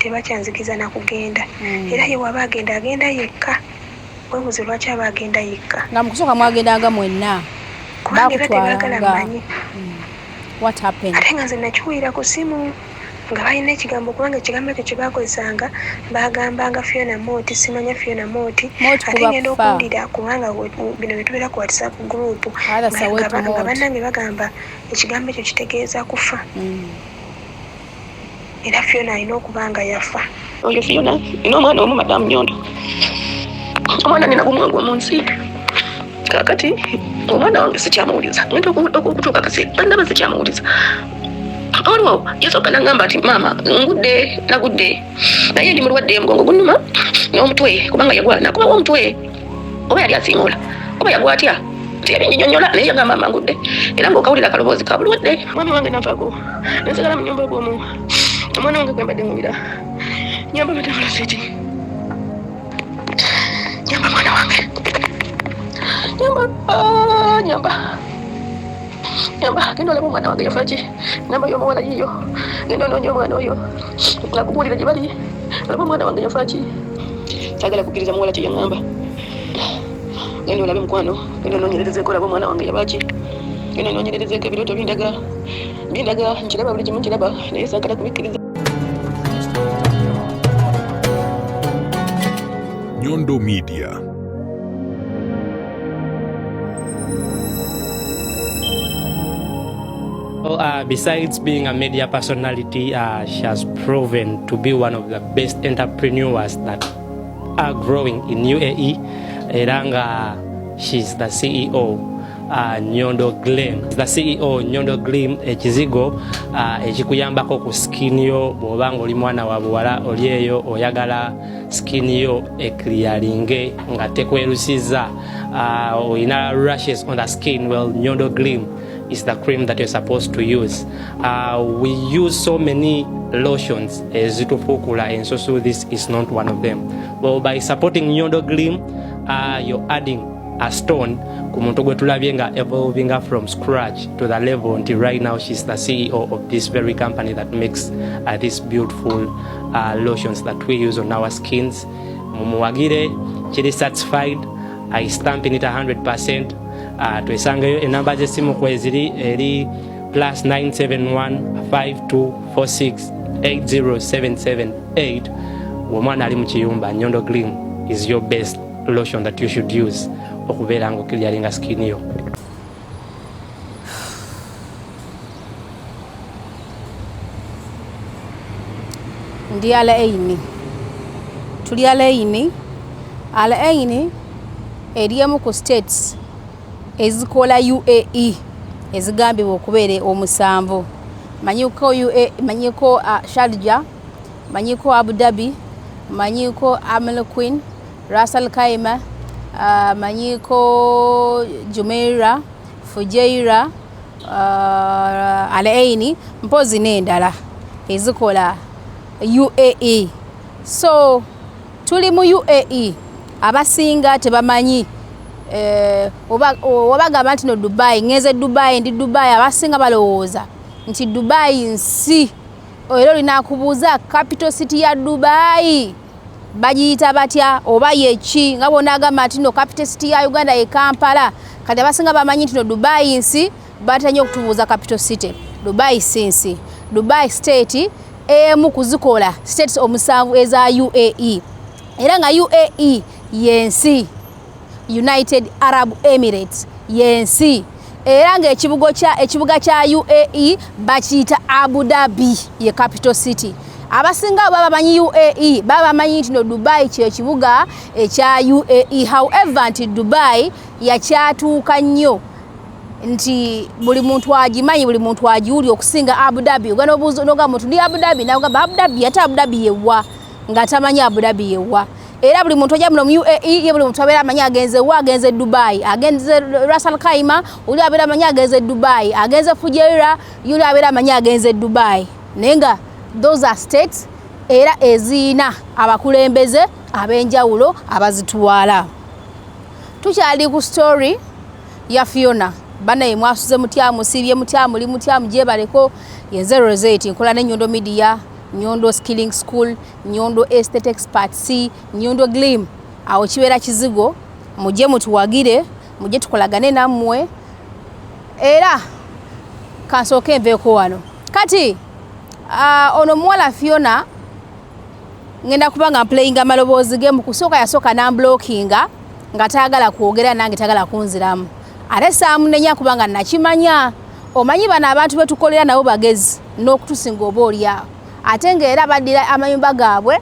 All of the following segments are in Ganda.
tebakyanzikiza na kugenda era ye waba agenda yekka webuze lwaki aba agenda yekka nga mukusooka mwagendanga mwenna kubanga era tebagala mmanyi what happened ate nga nze nakiwulira ku simu nga balina ekigambo kubanga ekigambo ekyo kye bakozesanga bagambanga Fiona Moti simanya Fiona Moti ate ngenda okuwulira kubanga bino bitubeera ku WhatsApp group nga bannange bagamba ekigambo ekyo kitegeeza kufa era Fiona alina okuba nga yafa oyo Fiona ina omwana omu Madamu Nyondo omwana nina gumwangu omunsi kakati omwana wange sikyamuwuliza ngenda okutuuka kasi bandaba sikyamuwuliza olwo yasooka nagamba nti maama nagudde naye ndi mulwadde emugongo gunuma n'omutwe kubanga yagwa nakubawo omutwe oba yali asiŋola oba yagwa atya nti yali nyinyonyola naye yagamba maama ngudde era ng'okawulira akaloboozi ka bulwadde mwami wange navaako nensigala mu nnyumba ogw'omu omwana wange kwembadde ngulira nyamba metamulasiti nyamba mwana wange nyamba genda olaba omwana wange yafa ki namba y'omuwala yiyo genda onoonya omwana oyo akubuulira gye bali olaba omwana wange yafa ki saagala kukkiriza muwala kye yaŋŋamba genda olabe mukwano genda onoonyererezeeko olaba omwana wange yaba ki genda onoonyererezeeko ebirooto bindaga nkiraba buli kimu nkiraba naye saagala kubikkiriza. Nyondo Media. Besides being a media personality, she has proven to be one of the best entrepreneurs that are growing in UAE. Eranga, she's the CEO. Nyondo Gleam, the CEO Nyondo Gleam ekizigo ekikuyambako ku skin yo bw'obanga oli mwana wa buwala oli eyo oyagala skin yo eclearinge nga tekwerusiza oyina rashes on the skin. Well, Nyondo Gleam is the cream that you're supposed to use. We use so many lotions ezitufukula and so this is not one of them. Well, by supporting Nyondo Gleam, you're adding a stone kumuntu gwe tulabye nga evolving from scratch to the level until right now she's the CEO of this very company that makes these beautiful lotions that we use on our skins. Mumuwagire kiri certified, I stamp in it 100%. Twesangayo enamba z'essimu kweziri eri +971 5246 80778. Womwana ali mu kiyumba, Nyondo Gleam is your best lotion that you should use okubeera nga okilyalinga skin yo. Ndi Al-Ain. Tuli Al-Ain. Al-Ain eriemu ku states ezikola UAE ezigambibwa okubeera omusanvu. Manyiko Sharjah, manyiko Abu Dhabi, manyiko Amal Queen, Ras Al Khaimah, manyiko Jumeirah, Fujairah, Al-Ain, mpozi n'endala ezikola UAE. So tuli mu UAE abasinga tebamanyi obagamba nti no Dubai, ngeze Dubai, ndi Dubai, abasinga balowooza nti Dubai nsi. Era olinakubuuza capital city ya Dubai bagiyita batya oba yeki nga bona agamba nti no capital city ya Uganda ye Kampala. Kati abasinga bamanyi nti no Dubai nsi, batanye okutubuuza capital city. Dubai si nsi. Dubai state emu kuzikola states omusanvu eza UAE. Era nga UAE yensi, United Arab Emirates yensi. Era nga ekibuga kya UAE bakiyita Abu Dhabi ye capital city. Abasinga baba bamanyi UAE baba bamanyi nti no Dubai kye kibuga ekya UAE. However nti Dubai yakyatuuka nnyo nti buli muntu agimanyi, buli muntu agiwuli okusinga Abu Dhabi. Ogana obuuzo n'ogamba muntu ndi Abu Dhabi, n'ogamba Abu Dhabi ate Abu Dhabi yewa nga tamanyi Abu Dhabi yewa. Era buli muntu ajja muno mu UAE ye buli muntu abeera amanyi agenze wa, agenze Dubai, agenze Ras Al Khaimah, uli abeera amanyi agenze Dubai, agenze Fujairah, yuli abeera amanyi agenze Dubai. Nenga those are states era ezina abakulembeze abenjawulo abazitwala. Tukyali ku story ya Fiona. Bana mwasuze mutya, musibye mutya, muli mutya, muje baleko yenze Rosette nkola ne Nyondo Media. Nyondo Skilling School, Nyondo Estate Expert C, Nyondo Glim. Awo kibeera kizigo, mujje mutuwagire, mujje tukolagane nammwe. Era kansooke nveeko wano. Kati ono muwala Fiona ngenda kubanga playinga amaloboozi ge mu kusooka yasooka n'amblockinga nga taagala kwogera nange taagala kunziramu. Ate saamunenya kubanga nakimanya. Omanyi bano abantu betukolera nabo bagezi n'okutusinga oba oliawo. Ate ng'era baddira amayumba gaabwe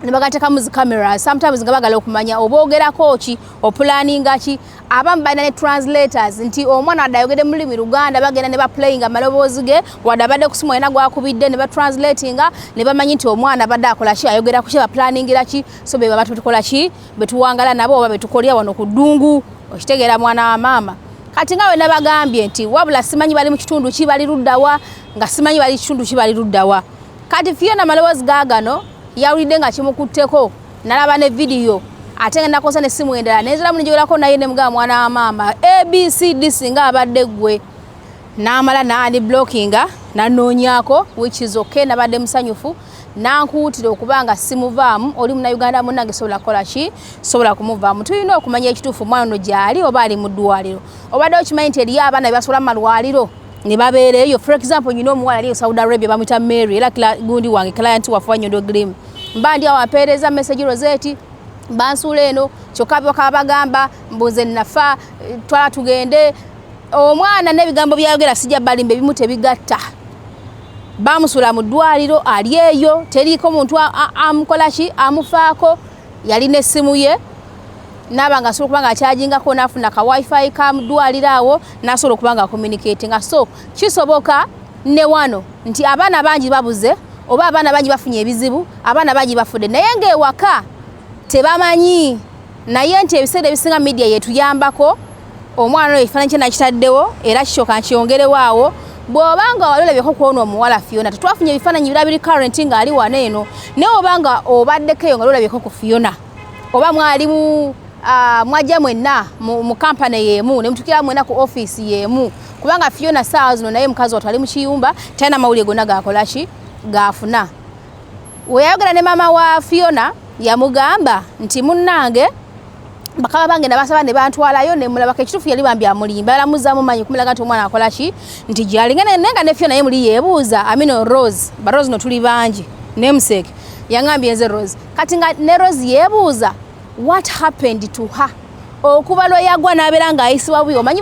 ne bagateeka mu cameras. Sometimes nga bagala okumanya oba ogerako ki opulaninga ki. Abamu balina ne translators nti omwana wadde ayogedde mu lulimi Luganda bagenda ne baplayinga amaloboozi ge wadde abadde ku simu yena gwakubidde ne batranslatinga ne bamanyi nti omwana abadde akola ki ayogera ku ki baplaningira ki. So be baba tukola ki betuwangala nabo oba betukolera wano ku ddungu. Okitegeera mwana wa maama. Kati nga we nabagambye nti wabula simanyi bali mu kitundu ki bali luddawa nga simanyi bali kitundu ki bali luddawa. Kati Fiona malowoozi gaagano yawulidde nga kimukutteko nalaba ne video ate nga nakosa ne simu endala neziramu nijogerako naye ne mugamba mwana wa maama ABCD singa abadde gwe n'amala naani blockinga nanoonyako which is okay nabadde musanyufu nankuutira okubanga simuvaamu oli munnayuganda munnange sobola kukola ki sobola kumuvaamu. Tulina okumanya ekituufu omwana ono gyali oba ali mu ddwaliro obadde okimanyi nti eriyo abaana bebasobola mu malwaliro ne babeereeyo. For example nyina omuwala ali Saudi Arabia bamuyita Mary era gundi wange client waffe wa Nyondo Glim mba ndi awo apeereza message Rosette bansuula eno kyokka bakabagamba mbuze nafa twala tugende. Omwana n'ebigambo byayogera sijja balimbe bimu tebigatta. Bamusula mu ddwaliro ali eyo teriiko muntu amukola ki amufaako. Yali n'essimu ye nabanga asobola okubanga akyajingako n'afuna ka wifi ka mu ddwaliro awo n'asobola okubanga acommunicatinga. So kisoboka ne wano nti abaana bangi babuze oba abaana bangi bafunye ebizibu abaana bangi bafudde naye ng'ewaka tebamanyi. Naye nti ebiseera ebisinga media yetuyambako omwana oyo ekifaananyi kye nakitaddewo era kisooka nkyongerewo awo. Bw'obanga wali olabyeko kw'ono omuwala Fiona tetwafunye ebifaananyi bira biri current nga ali wano eno naye obanga obaddeko eyo nga olabyeko ku Fiona oba mwali mwajja mwenna mu kampani y'emu ne mutukira mwenna ku office y'emu kubanga Fiona saawa zino naye mukazi watali mu kiyumba talina mawulire gonna gakola ki gaafuna. Weyayogera ne maama wa Fiona yamugamba nti munnange bakaba bangenda basaba ne bantwalayo ne mulabako ekituufu yali bambi amulimba balamuzzaamu manyi kumulaga nti omwana akola ki nti gyali nenga ne Fiona naye muli yeebuuza Amino Rose ba Rose no tuli bangi namesake yangambye nze Rose kati nga ne Rose yeebuuza what happened to her okuba lwe yagwa n'abeera ng'ayisibwa bubi. Omanyi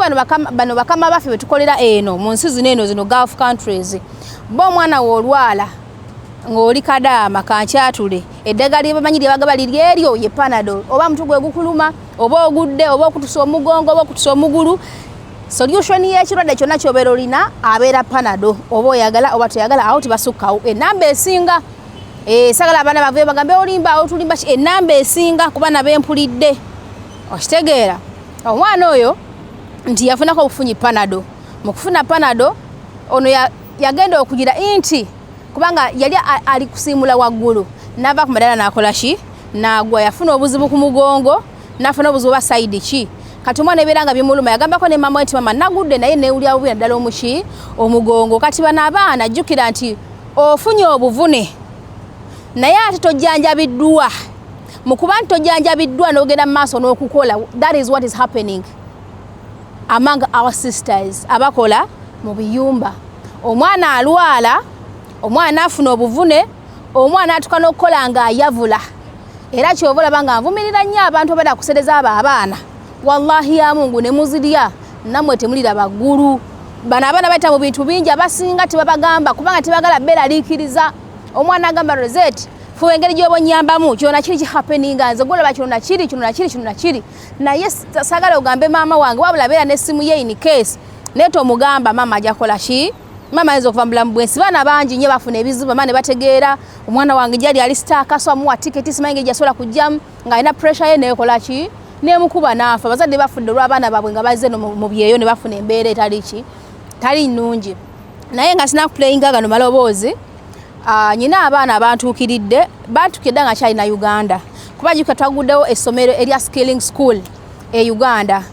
bano bakama baffe betukolera eno mu nsi zino Gulf countries bo omwana woolwala ng'oli kadaama kankyatule eddagala lye bamanyi lye bagaba liri eryo ye Panadol oba mutwe gwe gukuluma oba ogudde oba okutusa omugongo oba okutusa omugulu solution y'ekirwadde kyonna ky'obeera olina abeera Panadol oba oyagala oba toyagala awo tebasukkawo enamba esinga sagala abaana bave bagambe olimba awo tulimba enamba esinga kuba nabempulidde okitegeera. Omwana oyo nti yafunako obufunyi Panadol. Mu kufuna Panadol ono yagenda okugira inti kubanga yali ali kusiimula waggulu n'ava ku madala n'akola ki n'agwa yafuna obuzibu ku mugongo n'afuna obuzibu bwa side ki. Kati omwana ebeera nga bimuluma yagambako ne mama nti mama nagudde naye neewulira bubi naddala omuki omugongo. Kati bano abaana jjukira nti ofunye obuvune naye ate tojjanjabiddwa mu kuba nti tojjanjabiddwa n'ogenda mu maaso n'okukola. That is what is happening among our sisters abakola mu biyumba. Omwana alwala omwana afuna obuvune omwana atuka n'okukola ng'ayavula era kyova olaba nga nvumirira nnyo abantu abadde akusereza abo abaana wallahi ya Mungu ne muzirya nammwe temulira baggulu. Bano abaana bayita mu bintu bingi abasinga tebabagamba kubanga tebagala beeraliikiriza. Omwana agamba Rosette fuba engeri gy'oba onnyambamu kyona kiri kihappeninga nze gwolaba kino nakiri naye sagala ogambe maama wange wabula beera n'essimu ye in case naye tomugamba maama ajja kukola ki mama ayinza okuva mu bulamu bwensi. Baana bangi nnyo bafuna ebizibu baana ne bategeera omwana wange gyali ali sitaaka so amuwa tiketi simanyi ngeri gyasobola kujjamu ng'alina pressure ye neekola ki neemukuba n'afa. Bazadde bafudde olw'abaana baabwe nga bazze no mu byeyo ne bafuna embeera etali ki tali nnungi. Naye nga sinakuplayinga gano maloboozi nyina abaana abantuukiridde bantukidde nga kyali na Uganda kuba jjuka twaguddewo essomero erya Skilling School e Uganda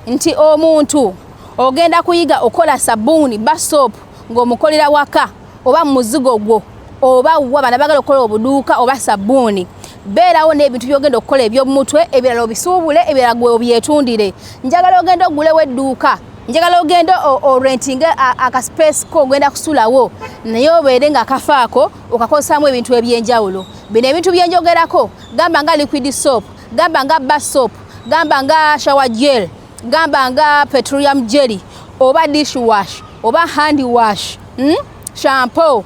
nti omuntu ogenda kuyiga okola sabbuuni basop ng'omukolera waka oba mu muzigo gwo oba wa bana bagala okukola obuduuka oba sabbuuni beerawo n'ebintu by'ogenda okukola eby'omutwe ebirala obisuubule ebirala gwe obyetundire njagala ogenda ogulewo edduuka njagala ogenda orentinga akaspace ko ogenda kusulawo naye obeere nga akafaako okakozesaamu ebintu ebyenjawulo bino ebintu byenjogerako gamba nga liquid soap gamba nga bar soap gamba nga shower gel gamba nga petroleum jelly oba dish wash oba hand wash shampoo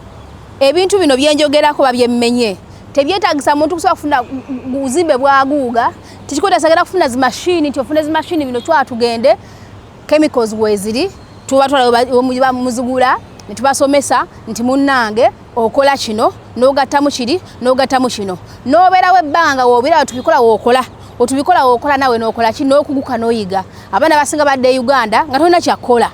ebintu bino byenjogerako babyemmenye tebyetagisa muntu kusobola kufuna buzimbe bwaguuga tekikotasagala kufuna zimashini nti ofune zimashini bino twatugende chemicals weziri tubatwala muzigula netubasomesa nti munnange okola kino n'ogattamu kiri n'ogattamu kino n'obeerawo ebbanga woobirawo tubikola wookola otubikola wookola nawe n'okola ki n'okuguka n'oyiga abaana basinga badde Uganda nga tolina kyakkola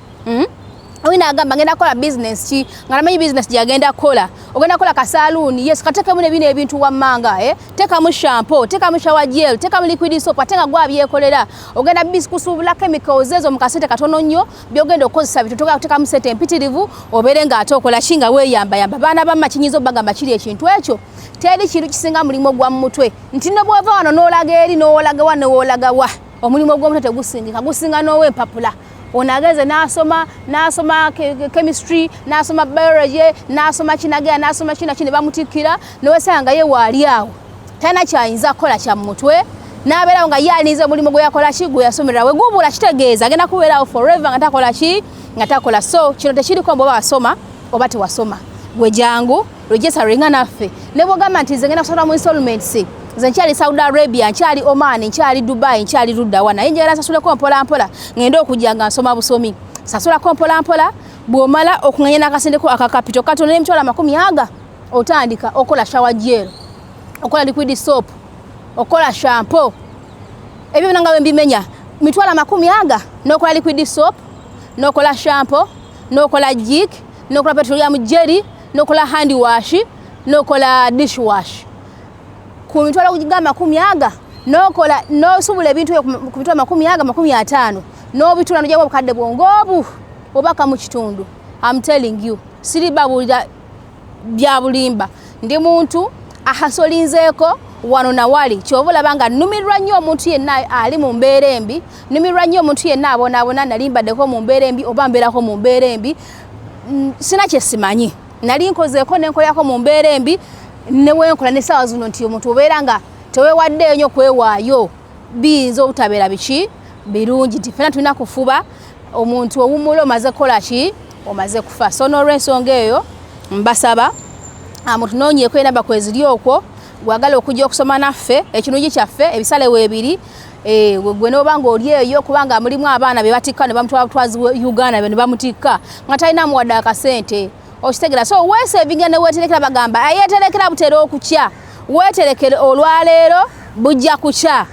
Oyina agamba ngenda kola business ki ngalamanyi business gyagenda kola ogenda kola ka saloon yes katekemu nebino ebintu wammanga teka mu shampoo teka mu shower gel teka mu liquid soap atenga gwa byekolera ogenda biskusubula chemicals ezo mukasete katono nnyo byogenda okozesa bitutoka kuteka mu sete empitirivu obere nga atokola kinga weyamba yamba bana bamakinyizo bagamba kiri ekintu ekyo teri kintu kisinga mulimo gwa mutwe nti no bwava wano n'olaga eri n'olaga wano n'olaga wa omulimo gw'omutwe tegusingika gusinga n'owe empapula onageze nasoma chemistry nasoma biology nasoma kinagera nasoma kina kine bamutikira nowesanga ye wali awo tana kyayinza kola kya mutwe nabera nga yalinize mulimo gwe yakola kigu yasomera we gubula kitegeeza agenda kubeera forever ngata kola ki ngata kola so kino tekiri kombo basoma obati wasoma gwe jangu rojesa ringa naffe nebo gamba nti zengena kusoma mu installments nkyali Saudi Arabia nkyali Oman nkyali Dubai nkyali Ruddawana injera sasule ko mpola mpola ngendo okujanga nsoma busomi sasula ko mpola mpola bwomala okunganya nakasendeko akakapito katone emchola 10 otandika okola shower gel okola liquid soap okola shampoo ebyo binanga bembimenya mitwala 10 nokola liquid soap nokola shampoo nokola jik nokola petroleum jelly nokola hand wash nokola dish wash kumitwala kugigamba 10 nokola no subule bintu kumitwala 10 no bitula nojabo bukadde bwongobu obaka mu kitundu I'm telling you siri babulira bya bulimba ndi muntu ahasolinzeeko wano na wali kyovula banga numirwa nnyo omuntu yenna ali mu mbeerembi numirwa nnyo omuntu yenna abona nalimbaddeko mu mbeerembi oba mbeerako mu mbeerembi sina kyesimanyi nali nkozeeko nenkoyako mu mbeerembi newe nkola ne sawa zuno nti omuntu obeeranga tewewaddeyo nnyo kwewaayo biyinza obutabeera biki birungi nti fena tulina kufuba omuntu owumula omaze kola ki omaze kufa so n'olwensonga eyo mbasaba mutunoonyeeko enamba kweziri okwo gwagala okujja okusoma naffe ekinungi kyaffe ebisale weebiri gwe n'obanga oli eyo kubanga mulimu abaana be batikka ne bamutwala butwazi Uganda ne bamutikka nga talina muwadde akasente okitegera so weesevinga ne weeterekera bagamba ayeterekera butera okukya weeterekere olwaleero bujja kukya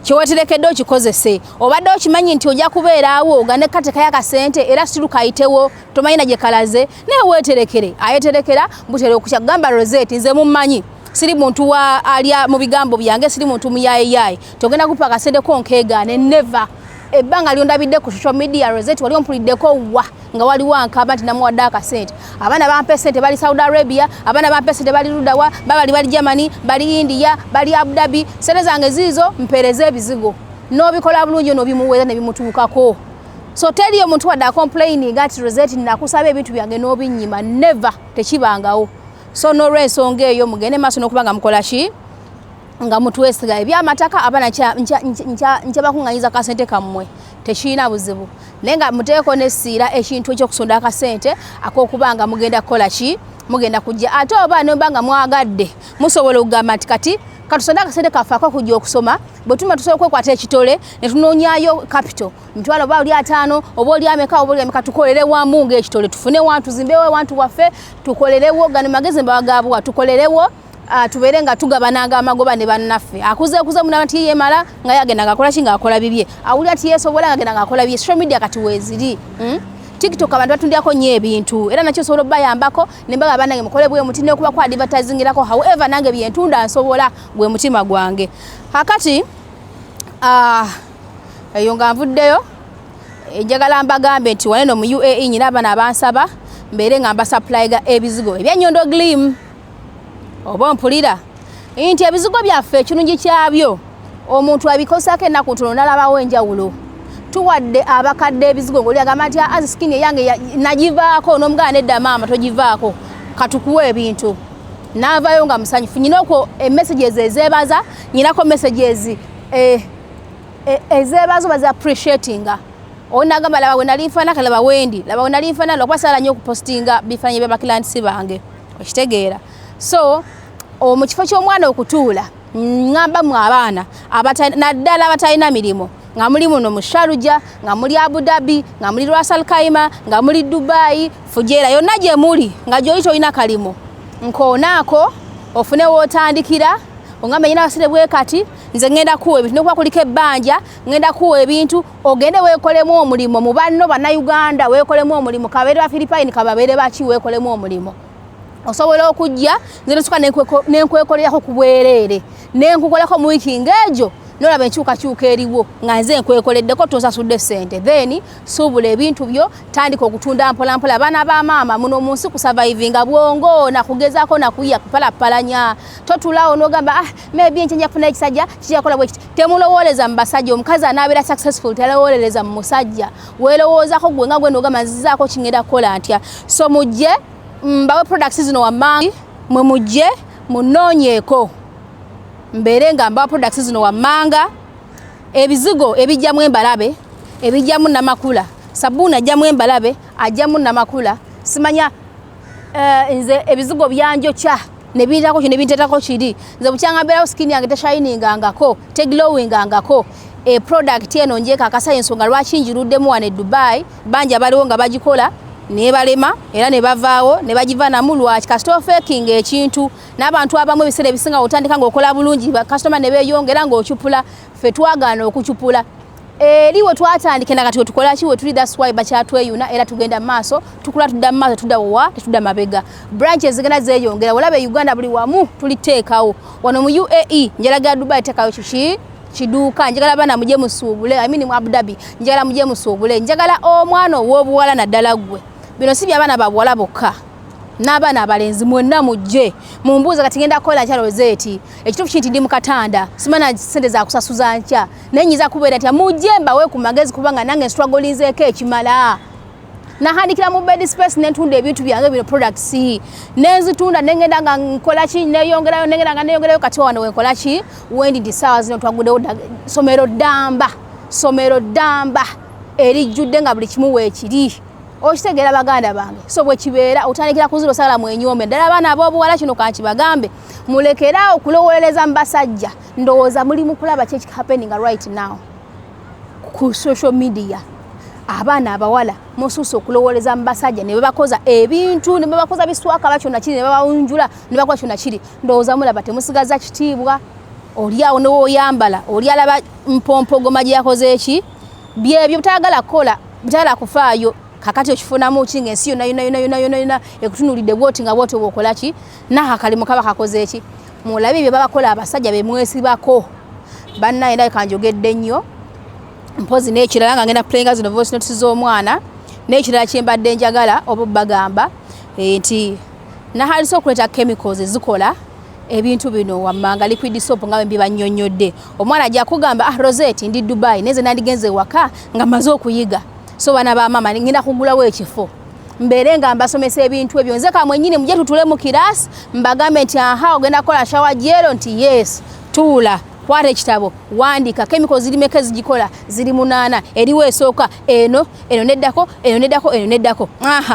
kyeweterekedde okikozese obadde okimanyi nti ojja kubeeraawo nga ne kateka yakasente era situlukayitewo tomanyina gye kalaze naye weeterekere ayeterekera butera okukya gamba Rosette nze mummanyi siri muntu wa alya mu bigambo byange siri muntu muyayeyaye togenda kupa akasente ko nkeegaane never ebbanga lyondabidde ku social media Rosette wali ompuliddeko wa nga wali wankaba nti namuwadde akasente abaana bampe sente bali Saudi Arabia abaana bampe sente bali Ruddawa bali Germany bali India bali Abu Dhabi sente zange zizo mpereze ebizigo n'obikola bulungi n'obimuweza ne bimutuukako so teri omuntu wadde complaining ati Rosette nakusaba ebintu byange n'obinnyima never tekibangawo so n'olwensonga eyo mugende maaso n'okubanga mukola ki nga mutwesiga ebyamataka abana nkyabakung'anyiza kasente kammwe tekiina buzibu naye nga muteeko nessiira ekintu ekyokusonda akasente ak'okubanga mugenda kukola ki mugenda kujja ate oba nobanga mwagadde musobola okugamba nti kati katusonda akasente kafaako kujja okusoma bwe tuma tusobola okwekwata ekitole ne tunoonyaayo capital mitwalo oba oli 5 oba oli ameka oba oli ameka tukolere wamu ng'ekitole tufune wantu tuzimbewo wantu waffe tukolerewo gano magezi mbawagabuwa tukolerewo tubeere nga tugabananga amagoba ne bannaffe akuze munaba nti yemala nga yagenda ngakola ki ngaakola bibye awulira ti yeesobola nga agenda ngaakola bibye social media kati weeziri TikTok abantu batundyako nnyo ebintu era nakyo sobola obbayambako ne mbaga bannange mukole bwe muti n'okuba ku advertisingirako however nange byentunda nsobola gwe mutima gwange kakati eyo nga nvuddeyo njagala mbagambe nti waneno mu UAE nyina abana abansaba mbeere nga mbasuppliga ebizigo ebya Nyondo Glim oba mpulira nti ebizigo byaffe ekirungi kyabyo omuntu abikosako ennaku ntono nalabawo enjawulo tuwadde abakadde ebizigo ng'oli agamba nti azikini eyange nagivaako n'omugana nedda maama togivaako katukuwa ebintu n'avaayo nga musanyufu nyinako emessages ezeebaza nyinako messages ezeebazo bazi appreciatinga onagamba laba wena linfana kalaba wendi laba wena linfana lwakuba sala nnyo okupostinga bifaananyi by'abakilantisi bange okitegeera so mu kifo ky'omwana okutuula ngamba mu abaana naddala abatalina mirimu nga muli muno mu Sharjah nga muli Abu Dhabi nga muli Ras Al Khaimah nga muli Dubai Fujairah yonna gye muli nga gy'oli tolina kalimu nkoonaako ofune wootandikira ongambe nyina basire bwe kati nze ngenda kuwa ebintu nokuba kuliko ebbanja ngenda kuwa ebintu ogende weekolemu omulimo mu banno bannayuganda weekolemu omulimo kabeere ba Philippine kababeere baki weekolemu omulimo osobola okujja nze nesuka nenkwekolerako ku bwereere nenkukolako mu wiiki ng'egyo nolaba enkyukakyuka eriwo nga nze nkwekoleddeko tosasudde ssente then suubula ebintu byo tandika okutunda mpolampola abaana ba maama muno mu nsi kusurvivinga bwongo nakugezaako nakuyiya kupalapalanya totulaawo n'ogamba maybe nkye nja kufuna ekisajja kijakola bwe kiti temulowooleza mu basajja omukazi anaabeera successful talowooleza mu musajja weerowoozako gwe nga gwe n'ogamba nzizaako kingenda kukola ntya so mujje mbawe products zino wammanga mwe mujje munoonyeeko mbere nga mbawa products zino wammanga ebizigo ebijjamu embalabe ebijjamu namakula sabuni ajjamu embalabe ajjamu namakula simanya nze ebizigo byanjokya nebintako kino nebintetako kiri nze bukyanga mbeerawo skin yange teshiningangako teglowingangako product eno njeka akasa ensonga lwaki njiruddemu wane Dubai banja baliwo nga bagikola nebalema era ne bavaawo ne bagivanamu lwaki kasito faking ekintu n'abantu abamu ebiseera ebisinga otandika ng'okola bulungi bakasitoma ne beeyongera ng'okyupula ffe twagaana okukyupula eri we twatandike na kati wetukola ki we tuli that's why bakyatweyuna era tugenda mu maaso tukula tudda mu maaso tudda wa tetudda mabega branches zigenda zeeyongera olaba Uganda buli wamu tuliteekawo wano mu UAE njalaga Dubai teekayo kiki kiduuka njagala bana muje musuubule I mean mu Abu Dhabi njagala muje musuubule njagala omwana ow'obuwala naddala gwe bino si by'abaana babuwala bokka n'abaana abalenzi mwonna mujje mumbuuza kati ngenda kukola nkya rozeeti ekituufu kinti ndi mu katanda simana ssente za kusasuza nkya naye nyiza kubeera nti mujje mbawe ku magezi kubanga nange nstrugglizeeko ekimala nahandikira mu bed space nentunda ebintu byange bino products nenzitunda nengenda nga nkola ki neyongerayo nengenda nga neyongerayo kati wano wenkola ki wendi ndi saawa zino twaguddewo somero ddamba erijjudde nga buli kimu weekiri okitegeera baganda bange so bwe kibeera otandikira ku ziro sala mwenyome ddala abaana ab'obuwala kino kankibagambye mulekera okulowooleza mu basajja ndowooza muli mu kulaba ki happening right now ku social media abaana abawala musuuse okulowooleza mu basajja ne babakoza ebintu ne babakoza biswaka bakyonna kiri ne babawunjula ne bakola kyonna kiri ndowooza mulaba temusigaza kitiibwa oli awo newoyambala oli alaba mpompogoma gye yakoze eki byebyo butayagala kukola butayagala kufaayo kakati okifunamu kinga ensi yonna ekutunulidde bwoti nga bwoti obwokola ki n'akalimu kaba kakoze eki mulabe bye babakola abasajja bemwesibako bannaye ndaye kanjogedde nnyo mpozi n'ekirala nga ngenda playinga zino voice notes z'omwana n'ekirala kyembadde njagala oba bagamba nti nahalisa okuleeta chemicals ezikola ebintu bino wammanga liquid soap nga bwe bannyonnyodde omwana ajja kugamba Rosette ndi Dubai neze nandigenze waka nga maze okuyiga so bana ba mama ngenda kugulawo ekifo mbere nga mbasomesa ebintu ebyo nze kamwe nyine muje tutule mu kirasi mbagambe nti ogenda kola shower gel nti yes tula kwata ekitabo wandika chemicals zirimeka zigikola ziri 8 eriwo esooka eno neddako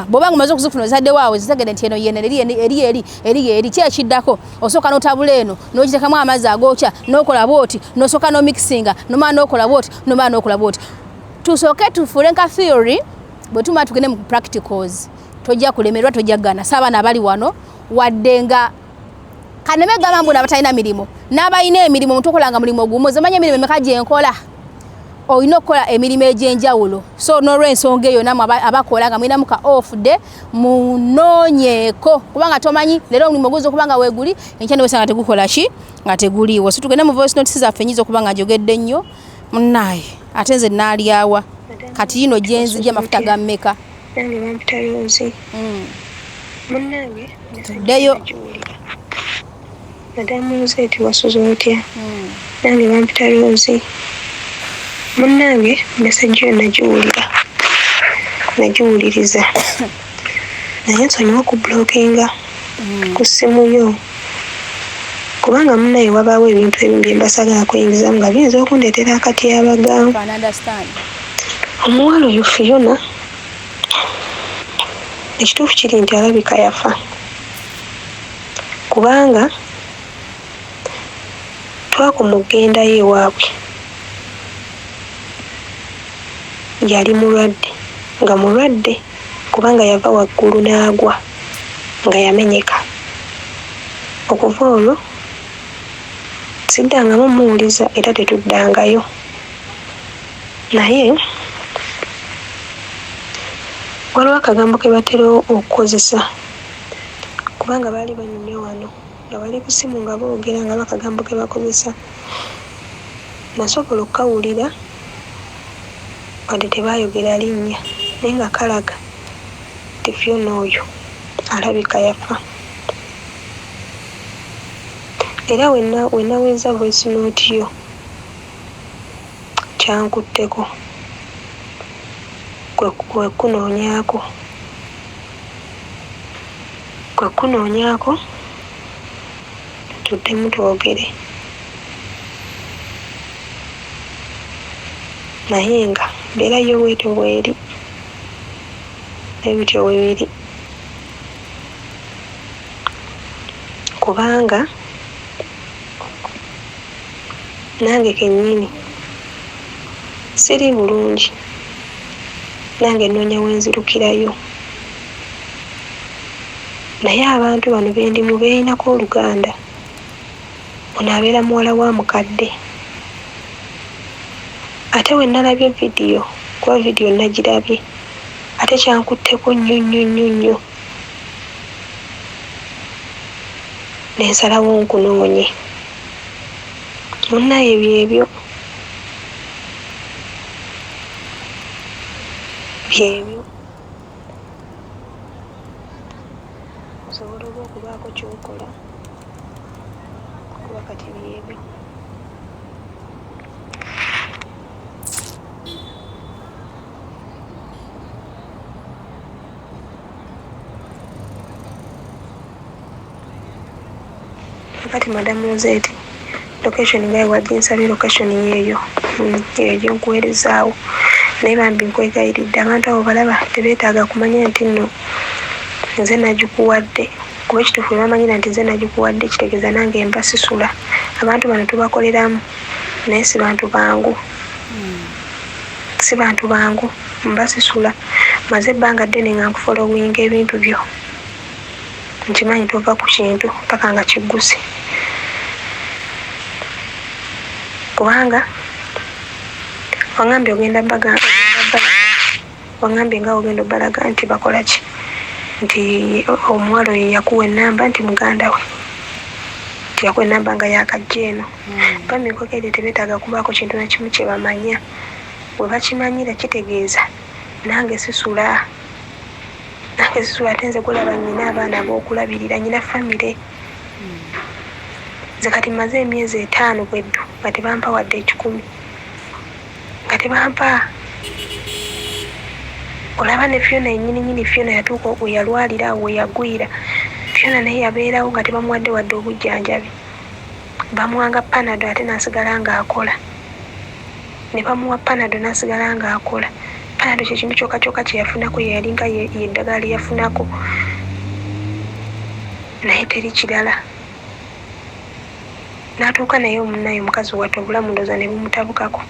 bw'oba nga omaze okuzifuna ozadde waawe zitegedde nti eno eri kyekiddako osooka n'otabula eno n'ogitekamu amazzi agokya n'okola bwoti n'osooka n'omixinga nomala n'okola bwoti tusooke tufuule nka theory bwe tumala tugende mu practicals tojja kulemerwa tojja gana sabaana abali wano wadde nga kaneme gamba mbona abatalina mirimu n'abalina emirimu omuntu okolanga mulimu ogumu zemanya emirimu emeka gye nkola olina okukola emirimu egy'enjawulo so n'olw'ensonga eyo namwe abakola nga mulinamu ka off day munoonyeeko kubanga tomanyi leero omulimu oguza okuba nga weeguli enkya ne wesa nga tegukola ki nga teguliiwo so tugende mu voice notes zaffe nyiza okuba nga njogedde nnyo munnaye ate nze naalyawa kati yino gyenzi amafuta ga mmeka nange bampita Rozi munnange tuddeyo Madamu Nzeeti wasuza otya? Nange bampita Loozi. Munnange meseji yo nagiwuliriza. Naye nsonyiwa okubulokinga ku ssimu yo. Kubanga munnaye wabaawo ebintu ebimu bye mbasagala kuyingizamu nga biyinza okundeetera akatyabaga. Omuwala oyo Fiona, ekituufu kiri nti alabika yafa. Kubanga twakumugendayo ewaabwe yali mulwadde, nga mulwadde kubanga yava waggulu n'agwa nga yamenyeka. Okuva olwo siddangamu muwuliza era tetuddangayo. Naye waliwo akagambo ke batera okukozesa kubanga baali banyumye wano nga bali ku ssimu nga boogera nga bakagambo ke bakozesa. Nasobola okukawulira wadde tebaayogera linnya naye nga kalaga nti Fiona oyo alabika yafa. Era wenaweza voice note yo kyankutteko kwe kunoonyaako tuddemu twogere. Naye nga mbeera yo bwetyo bweri nebityo webiri kubanga nange kennyini siri bulungi, nange nnoonya wenzirukirayo. Naye abantu bano bendimu beerinako oluganda. Ono abeera muwala wa mukadde. Ate we nalabye vidiyo, kuba vidiyo nagirabye, ate kyankutteko nnyo nensalawo nkunoonye. Munnaye byebyo osobola oba okubaako kyokola kuba kati byebyo. Kati Madamu Nzeeti location ngaye wajinsabye location yeeyo gyenkuweerezaawo naye bambi nkwegayiridde abantu abo balaba tebeetaaga kumanya nti nno nze nagikuwadde kuba ekituufu bamanyira nti nze nagikuwadde kitegeeza nange mbasisula. Abantu bano tubakoleramu naye si bantu bangu mbasisula. Maze ebbanga ddene nga nkufolowinga ebintu byo nkimanyi tova ku kintu paka nga kigguse kubanga wangambye ogenda wangambye nga ogenda obalaga nti bakola ki nti omuwala oyo yakuwa ennamba nti muganda we nti yakuwa ennamba nga yakajja eno. Bamikoka eri tebeetaaga kubaako kintu na kimu kye bamanya. Bwe bakimanyira kitegeeza nange sisula ate nze kulaba nnyina abaana b'okulabirira, nnyina famire. Nze kati maze emyezi 5 bweddu nga tebampa wadde 10 nga tebampa. Olaba ne Fiona yennyini Fiona yatuuka we yalwalira awo we yagwira. Fiona naye yabeerawo nga tebamuwadde wadde obujjanjabi. Bamuwanga Panado ate n'asigala ng'akola. Ne bamuwa Panado n'asigala ng'akola. Panado kye kintu kyokka kye yafunako yalinga yeddagala lye yafunako. Naye teri kirala. N'atuuka naye omunnaye omukazi watte obulamu ndooza ne bumutabukako.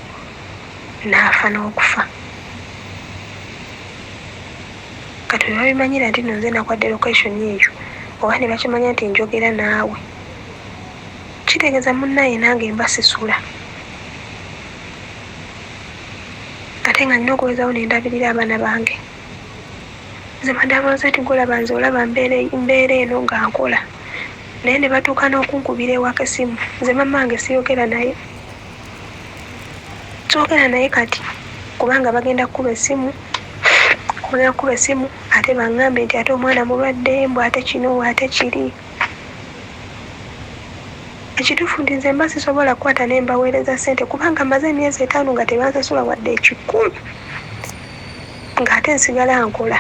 N'afa n'okufa. Kati bwe babimanyira nti nno nze nakwadde location eyo oba ne bakimanya nti njogera naawe kitegeeza munnaye nange mbasisula. Ate nga nina okuwezaawo ne ndabirira abaana bange. Nze Madamu Nzeeti golaba nze olaba mbeera eno nga nkola. Naye ne batuuka n'okunkubira ewaka essimu. Nze mamange siyogera naye. Siyogera naye kati kubanga bagenda kukuba essimu ate baŋŋambe nti ate omwana mulwadde mbw ate kino ate kiri. ekituufu ndi nze mba sisobola kukwata ne mbaweereza ssente kubanga maze emyezi 5 nga tebansasula wadde 10 ng'ate nsigala nkola.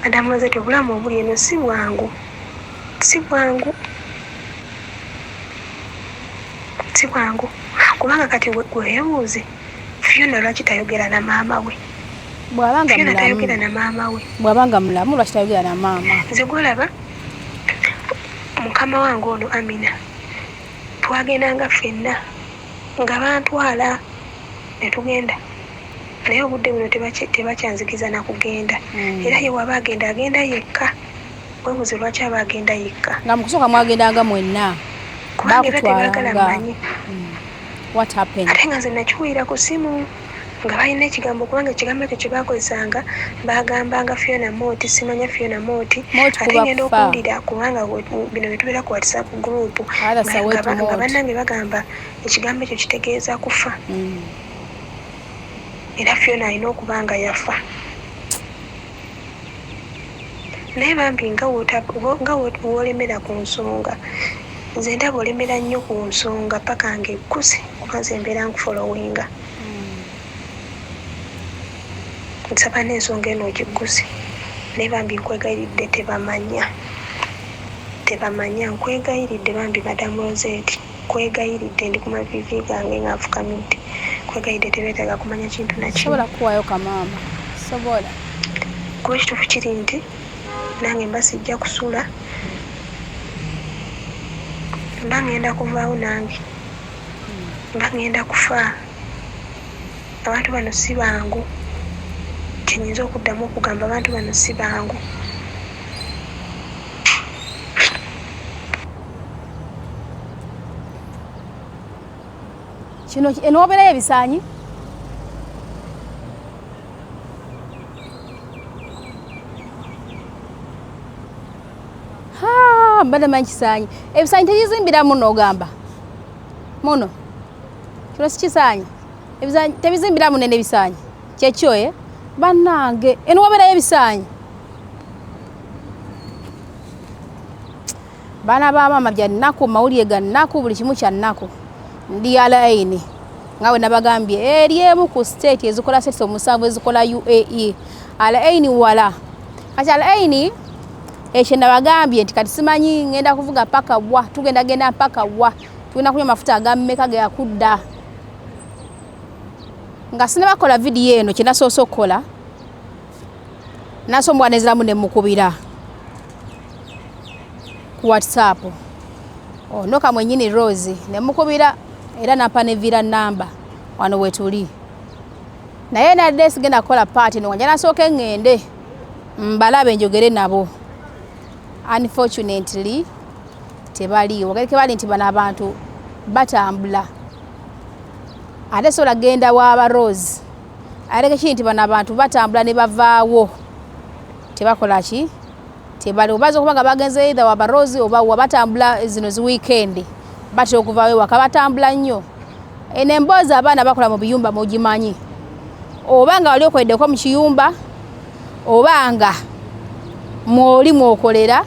Adamu nze obulamu obuli eno si bwangu kubanga kati weebuuze Fiona lwaki tayogera na maama we? Bw'abanga tayogera na maama we. Bw'abanga mulamu lwaki tayogera na maama? Nze gwolaba mukama wange ono Amina twagendanga ffenna nga bantwala ne tugenda naye obudde buno tebakyanzikiza na kugenda era ye waba agenda yekka. Weebuuze lwaki aba agenda yekka nga mu kusooka mwagendanga mwenna kubanga era tebagala mmanyi what happened. Ate nga nze nakiwulira ku simu nga balina ekigambo kubanga ekigambo ekyo kye bakozesanga bagambanga Fiona Moti, simanya Fiona Moti ate ngenda okuwulira kubanga bino bitubeera ku WhatsApp group nga bannange bagamba ekigambo ekyo kitegeeza kufa era Fiona alina okuba nga yafa. Naye bambi nga wolemera ku nsonga nze ndaba olemera nnyo ku nsonga paka ng'egguse kuba nze mbeera nkufolowinga. Nsaba n'ensonga eno ogigguse naye bambi nkwegayiridde tebamanya nkwegayiridde bambi Madamu Rosette nkwegayiridde ndi ku mavivi gange nga nfukamidde nkwegayiridde tebeetaaga kumanya kintu na kimu. Sobola kuwaayo kamaama sobola kuba ekituufu kiri nti nange mba sijja kusula mba ngenda kuvaawo nange mba ngenda kufa. Abantu bano si bangu kyenyinza okuddamu okugamba abantu bano si bangu. Kino enooberayo ebisaanyi mbadde manyi kisaanyi ebisaanyi tebizimbira muno ogamba muno kino si kisaanyi ebisaanyi tebizimbira muno n'ebisaanyi kyekyo bannange enooberayo ebisaanyi baana ba maama bya nnaku mawulire ga nnaku buli kimu kya nnaku. Ndi Alaini nga bwe nabagambye eri emu ku state ezikola state omusanvu ezikola UAE Alaini wala kati Alaini ekyo nabagambye nti kati simanyi ngenda kuvuga paka wa tugenda paka wa tugenda kunywa mafuta agammeka ge yakudda nga sinabakola vidiyo eno kye nasoose okukola nasombwanezeramu ne mukubira ku WhatsApp onoka mwenyini Rose ne mukubira era nampa ne vira namba wano wetuli naye nadde sigenda kukola party no njana sooke ngende mbalabe njogere nabo. Unfortunately tebaliwo galeke bali nti bana abantu batambula ate sola genda wa Rose aleke kinti bana abantu batambula ne bavaawo tebakola ki tebali obazo kubanga bagenze either wa Rose oba batambula zino zi weekend bati okuvaawo wakabatambula nnyo ene mboza abaana bakola mu biyumba mugimanyi obanga wali okweddeko mu kiyumba obanga mwoli mwokolera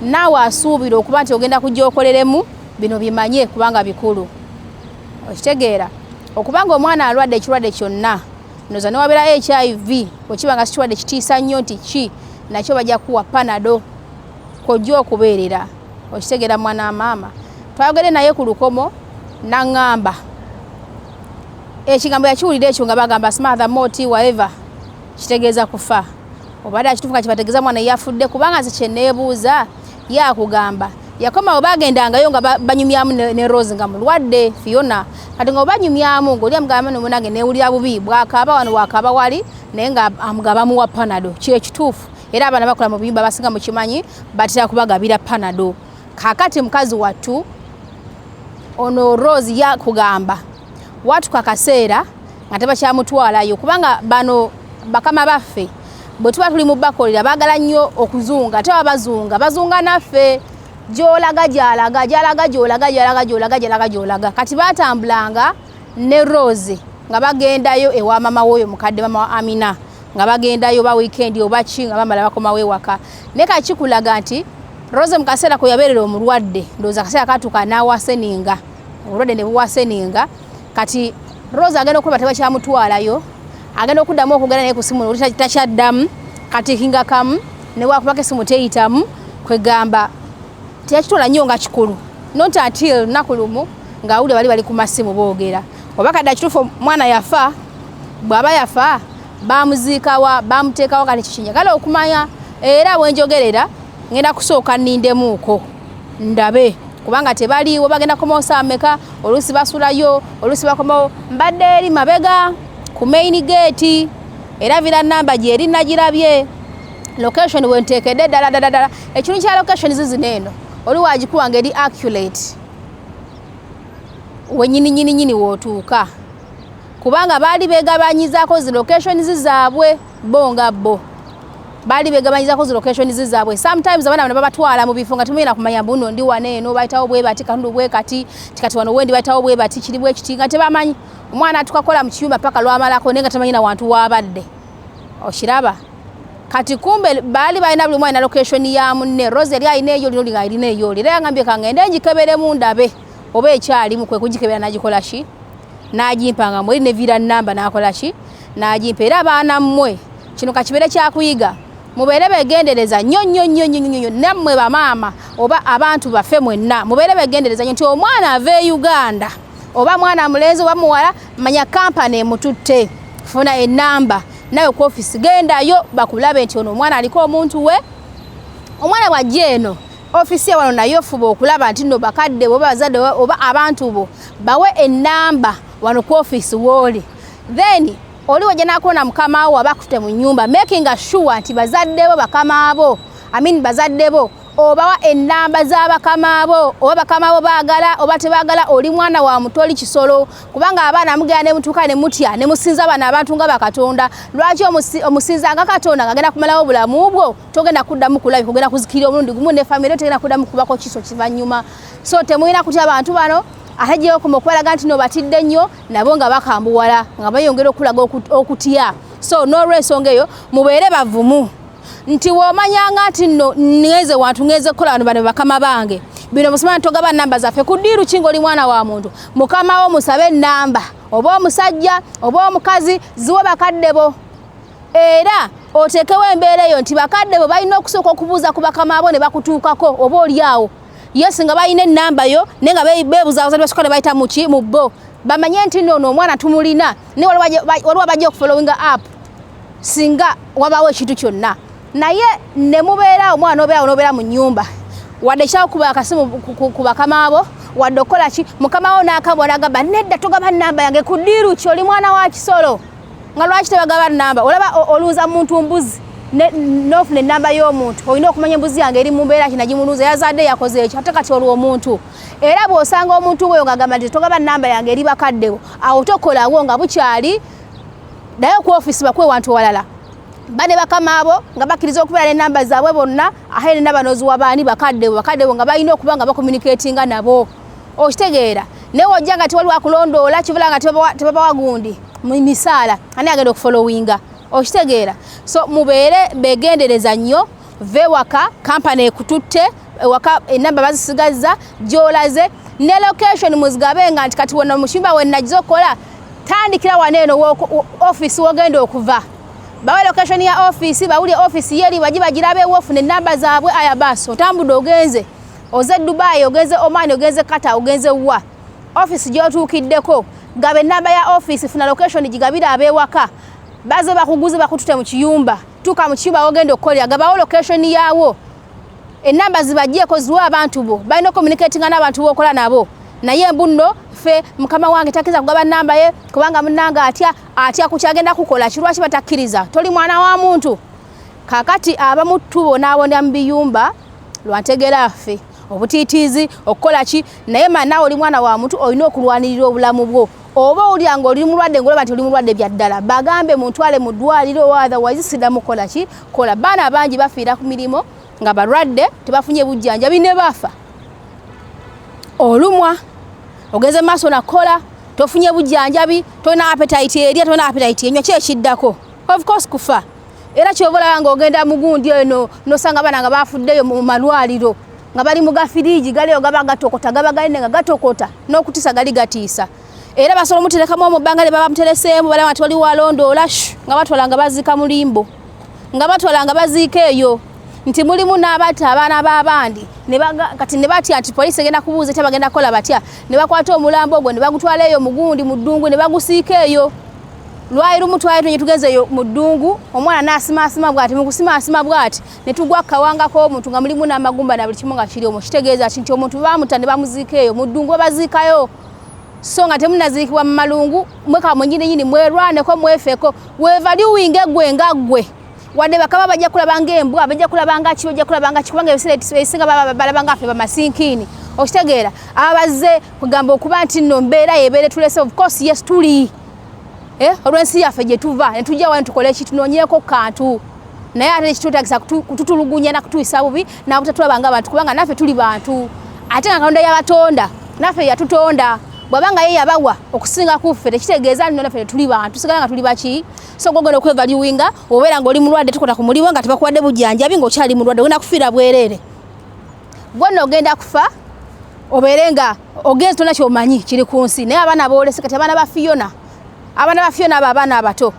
naawe asuubira okuba nti ogenda kujja okoleremu bino bimanye kubanga bikulu okitegeera okubanga omwana alwadde ekirwadde kyonna noza newabeera HIV okibanga si kirwadde kitiisa nnyo nti ki nakyo bajja kuwa panado kojja okubeerera okitegeera mwana maama twayogere naye ku lukomo naŋŋamba ekigambo yakiwulira ekyo nga bagamba smother moti whatever kitegeeza kufa obadde akituufu nga kibategeeza mwana yafudde kubanga nze kye neebuuza yakugamba yakoma obagendangayo nga banyumyamu ne Rose nga mulwadde Fiona kati nga obanyumyamu ng'oli amugamba nomunange neewulira bubi bwakaaba wano wakaba wali naye nga bamuwa panado kyekituufu era abaana bakola mu biyumba basinga mukimanyi batera kubagabira panado. Kakati mukazi wattu ono Rose yakugamba watu kakaseera nga tebakyamutwalayo kubanga bano bakama baffe bwe tuba tuli mu bakolera baagala nnyo okuzunga ate babazunga bazunga naffe gy'olaga gy'alaga gy'alaga gy'olaga gy'alaga gy'olaga gy'alaga gy'olaga kati baatambulanga ne Rose nga bagendayo ewa mama w'oyo mukadde mama wa Amina nga bagendayo ba weekend oba ki nga bamala bakomawo ewaka ne kakikulaga nti Rose mukasera ko yaberera omulwadde ndoza kasera katuka nawaseninga olwadde ne buwaseninga kati Rose agenda okuba teba kya mutwalayo agenda okuddamu okugenda naye ku simu takyaddamu kati hinga kamu ne wakubaka esimu teyitamu kwegamba teyakitola nnyo nga kikulu not until nakulumu ng'awulire bali ku masimu boogera oba kadda kituufu mwana yafa bw'aba yafa bamuziikawa bamuteekawo kati kikinyagala okumanya era bwenjogerera ngenda kusooka nnindemuuko ndabe kubanga tebaliiwo bagenda komoosa ameka oluusi basulayo oluusi bakomawo mbadde eri mabega ku main gate era vira namba gye eri nagirabye location wenteekedde ddala ekintu kya location zizino eno oli wagikuwa ngeri accurate wenyini wootuuka kubanga baali begabanyizaako zi location zizaabwe bonga bo baali begabanyizako zi location zizaabwe sometimes abana bano babatwala mu bifo nga tumuyina kumanya mbuno ndi wane eno bayitawo bwe bati kandu bwe kati tikati wano wendi bayitawo bwe bati kiri bwe kiti nga tebamanyi omwana tukakola mu kiyumba paka lwamalako nenga tamanyi na wantu wabadde okiraba kati kumbe baali balina buli mwana location ya munne Rose yali alina eyo lino alina eyo era ngambye kangende njikebere mu ndabe oba ekyali mu kwe kujikebera nagikola ki najimpanga mweri ne vira namba nakola ki najimpa era abaana mmwe kino kakibere kyakuyiga mubeere begendereza nnyo nammwe bamaama oba abantu baffe mwenna mubeere begendereza nti omwana ave Uganda oba mwana mulenzi oba muwala manya kampani emututte funa enamba nawe ku office gendayo bakulabe nti ono omwana aliko omuntu we omwana wajje eno office ya wano nayo fuba okulaba nti no bakadde oba bazadde oba abantu bo bawe enamba wano ku office woli then oli wajja nakona mukama wo abakute mu nyumba making sure nti bazadde bo bakama abo bazadde bo obawa enamba z'abakama abo oba bakama bo baagala oba tebaagala oli mwana wa mutoli kisolo kubanga abaana mugenda ne mutuuka ne mutya ne musinza bana abantu nga bakatonda lwaki omusinza nga katonda ngagenda kumalawo bulamu bwo togenda kuddamu kulabi kugenda kuzikira omulundi gumu ne family tegenda kuddamu kubako kiso kivanyuma so temuyina kutya abantu bano ahajjeyo okukwalaga nti no batidde nnyo nabo nga bakambuwala nga bayongera okulaga okutya so no resonga eyo mubeere bavumu nti womanyanga nti no ngeze wantu ngeze kola bano bakama bange bino musimana togaba namba zaffe kudiru kingo oli mwana wa muntu mukama wo musabe namba oba omusajja oba omukazi ziwe bakadde bo era otekewo embeera eyo nti bakadde bo balina okusooka okubuuza ku bakama abo ne bakutuukako oba oliawo yes nga bayina namba yo nenga bebuza abazadde basukane bayita muki mubbo bamanye nti no omwana tumulina ne waliwo bajja okufollowinga up singa wabawo ekintu kyonna naye ne mubeera omwana obeera mu nnyumba wadde kyawo kuba akasimu ku bakama abo wadde okola ki mukama wo n'akabona agamba nedda togaba namba yange kudiru ki oli mwana wa kisolo nga lwaki tebagaba namba olaba oluuza muntu mbuzi nofuna enamba y'omuntu olina okumanya embuzi yange eri mu mbeera ki nagimuluuza yazadde yakoze ekyo ate kati olwo omuntu era bw'osanga omuntu weyo ng'agamba nti togaba namba yange eri bakaddewo awo tokolawo nga bukyali ddayo ku ofisi bakwe wantu walala bane bakama abo nga bakkiriza okubeera n'ennamba zaabwe bonna ahe n'ennamba noziwa baani bakaddewo nga balina okuba nga bakomuniketinga nabo okitegeera naye wojja nga tewaliwo akulondoola kibula nga tebabawa gundi mu misaala ani agenda okufollowinga okitegeera so mubeere begendereza nnyo ve waka kampani ekututte ewaka enamba bazisigazza gy'olaze ne location muzigabenga nti kati wonna mukyumba we nagiza okukola tandikira waneeno office wogenda okuva bawe location ya office bawulye office yeri bagirabe ofune enamba zaabwe aya basi otambudde ogenze oze Dubai ogenze Oman ogenze Qatar ogenze wa office gy'otuukiddeko gaba enamba ya office funa location gigabira abewaka baze bakuguze bakutute mu kiyumba tuka mu kiyumba ogenda okukolera gabawo location yawo enamba zibajjeko ziwa abantu bo balina communicating n'abantu bokola nabo naye mbuno fe mukama wange takiza kugaba namba ye kubanga munanga atya kukyagenda kukola kirwaki batakkiriza toli mwana wa muntu kakati abamu tubo n'abonda mu biyumba lwantegera ffe obutiitiizi okukola ki naye mana oli mwana wa muntu olina okulwanirira obulamu bwo oba olyango oli mulwadde ngolaba nti oli mulwadde bya ddala bagambe muntwale mu ddwaliro otherwise sidamu kola ki kola baana bangi bafiira ku mirimo nga balwadde tebafunye bujjanjabi ne bafa olumwa ogeze maaso nakola tofunye bujjanjabi tolina appetite erya tolina appetite enywa kyekiddako of course kufa era kyobola nga ogenda mugundi eno nosanga bana nga bafuddeyo mu malwaliro nga bali mu gafiriji galiyo gaba gatokota gaba galine nga gatokota n'okutisa gali gatiisa era basobola muterekamu omubanga ne baba mutereseemu bala nga toli walondoola nga batwala nga baziika mulimbo nga batwala nga baziika eyo nti mulimu n'abatta abaana b'abandi kati ne batya nti poliisi egenda kubuuza ate bagenda kukola batya ne bakwata omulambo ogwo ne bagutwala eyo mugundi mu ddungu ne bagusiika eyo lwayi lumu twali tunye tugenze eyo mu ddungu omwana n'asimaasima bw'ati mu kusimaasima bw'ati ne tugwa kawanga k'omuntu nga mulimu n'amagumba na buli kimu nga kiri omwo kitegeeza nti omuntu bamutta ne bamuziika eyo mu ddungu baziikayo so nga temunaziikibwa mu malungu mweka mwenyinenyini mwerwaneko mwefeko wevaluwinga eggwe nga ggwe wadde bakaba bajja kulabanga embwa bajja kulabanga ki bajja kulabanga ki kubanga ebiseera ebisinga balabanga ffe bamasinkiini okitegeera abazze kugamba okuba nti nno mbeera yebeere tulese of course yes tuli olw'ensi yaffe gye tuva ne tujja wano tukole eki tunoonyeeko kantu naye ate ekitutagisa kututulugunya nakutuyisa bubi nabutatulabanga abantu kubanga naffe tuli bantu ate nga Katonda yabatonda naffe yatutonda bwabanga ye yabawa okusinga kuffe tekitegeeza nti naffe tuli bantu tusigala nga tuli baki so gogenda okwevaluwinga obeera ng'oli mulwadde tukota ku mulimu nga tebakuwadde bujjanjabi ng'okyali mulwadde ogenda kufiira bwereere gwonna ogenda kufa obeere nga ogenzi tona kyomanyi kiri ku nsi naye abaana boolese kati abaana ba Fiona abo abaana abato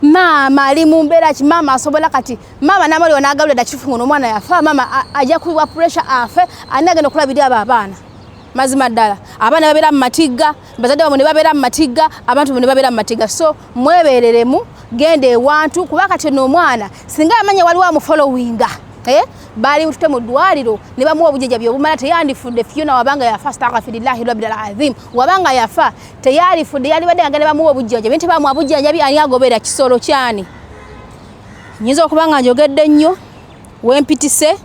maama ali mu mbeera ki maama asobola kati maama n'amaliwa n'agawulira kifu ngono omwana yafa maama ajja kuwa pressure afe ani agenda okulabirira abo abaana mazima ddala abaana babeera mu matigga bazadde bamwe ne babeera mu matigga abantu ne babeera mu matigga so mwebeereremu genda ewantu kuba kati ono omwana singa amanya waliwo amufollowinga bali mutute mu ddwaliro ne bamuwa obujjanjabi obumala teyandifudde Fiona wabanga yafa astaghfirillahi rabbil azim wabanga yafa teyalifudde yali badde nga ne bamuwa obujjanjabi nti bamuwa obujjanjabi ani agoberera kisolo kyani nyinza okubanga njogedde nnyo wempitise